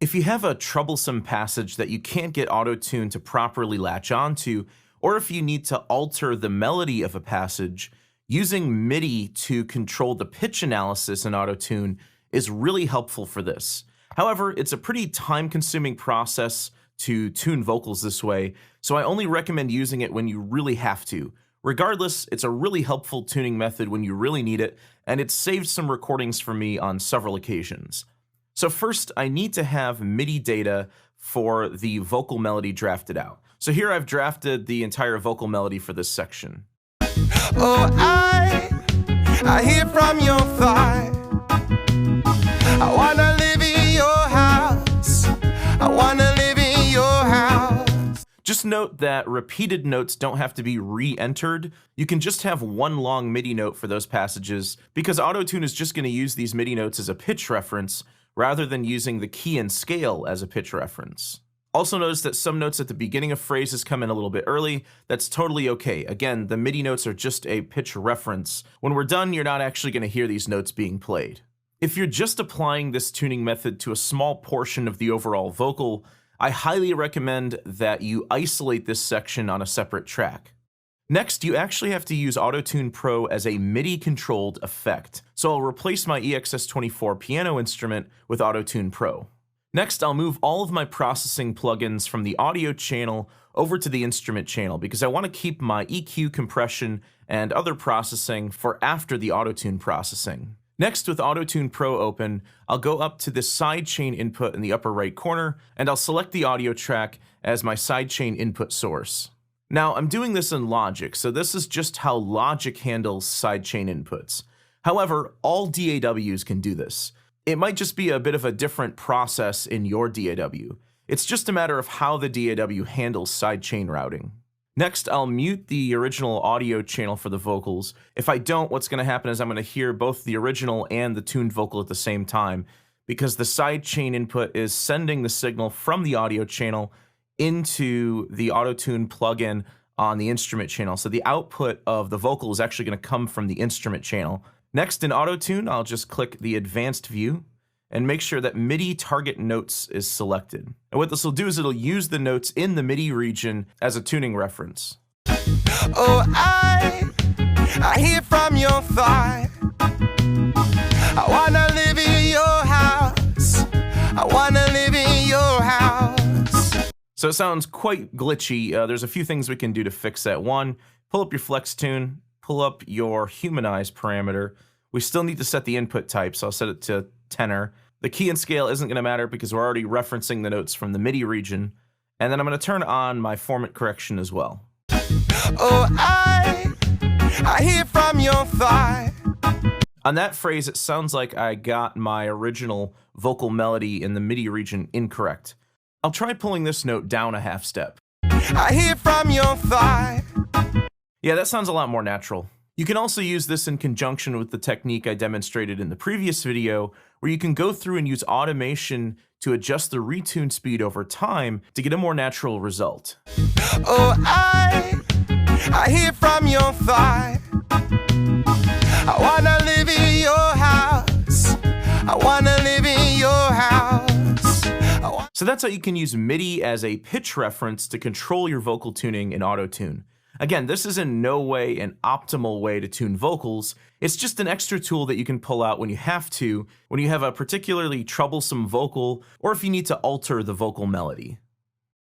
If you have a troublesome passage that you can't get auto-tune to properly latch onto, or if you need to alter the melody of a passage, using MIDI to control the pitch analysis in auto-tune is really helpful for this. However, it's a pretty time-consuming process to tune vocals this way, so I only recommend using it when you really have to. Regardless, it's a really helpful tuning method when you really need it, and it's saved some recordings for me on several occasions. So first, I need to have MIDI data for the vocal melody drafted out. So here I've drafted the entire vocal melody for this section. Oh, I hear from your thigh. I wanna live in your house. I wanna live in your house. Just note that repeated notes don't have to be re-entered. You can just have one long MIDI note for those passages because auto-tune is just going to use these MIDI notes as a pitch reference rather than using the key and scale as a pitch reference. Also notice that some notes at the beginning of phrases come in a little bit early. That's totally okay. Again, the MIDI notes are just a pitch reference. When we're done, you're not actually going to hear these notes being played. If you're just applying this tuning method to a small portion of the overall vocal, I highly recommend that you isolate this section on a separate track. Next, you actually have to use Auto-Tune Pro as a MIDI-controlled effect, so I'll replace my EXS24 piano instrument with Auto-Tune Pro. Next, I'll move all of my processing plugins from the audio channel over to the instrument channel because I want to keep my EQ, compression, and other processing for after the Auto-Tune processing. Next, with Auto-Tune Pro open, I'll go up to the sidechain input in the upper right corner, and I'll select the audio track as my sidechain input source. Now, I'm doing this in Logic, so this is just how Logic handles sidechain inputs. However, all DAWs can do this. It might just be a bit of a different process in your DAW. It's just a matter of how the DAW handles sidechain routing. Next, I'll mute the original audio channel for the vocals. If I don't, what's going to happen is I'm going to hear both the original and the tuned vocal at the same time, because the sidechain input is sending the signal from the audio channel into the Auto-Tune plugin on the instrument channel. So the output of the vocal is actually going to come from the instrument channel. Next, in Auto-Tune, I'll just click the advanced view and make sure that MIDI target notes is selected. And what this will do is it'll use the notes in the MIDI region as a tuning reference. Oh, I hear from your thigh. I wanna live in your house. I wanna live in your house. So it sounds quite glitchy. There's a few things we can do to fix that. One, pull up your flex tune, pull up your humanize parameter. We still need to set the input type, so I'll set it to tenor. The key and scale isn't going to matter because we're already referencing the notes from the MIDI region. And then I'm going to turn on my format correction as well. Oh, I hear from your thigh. On that phrase, it sounds like I got my original vocal melody in the MIDI region incorrect. I'll try pulling this note down a half step. I hear from your thigh. Yeah, that sounds a lot more natural. You can also use this in conjunction with the technique I demonstrated in the previous video, where you can go through and use automation to adjust the retune speed over time to get a more natural result. Oh, I hear from your thigh. I wanna live in your house. I wanna live in your house. So that's how you can use MIDI as a pitch reference to control your vocal tuning in Auto-Tune. Again, this is in no way an optimal way to tune vocals. It's just an extra tool that you can pull out when you have to, when you have a particularly troublesome vocal, or if you need to alter the vocal melody.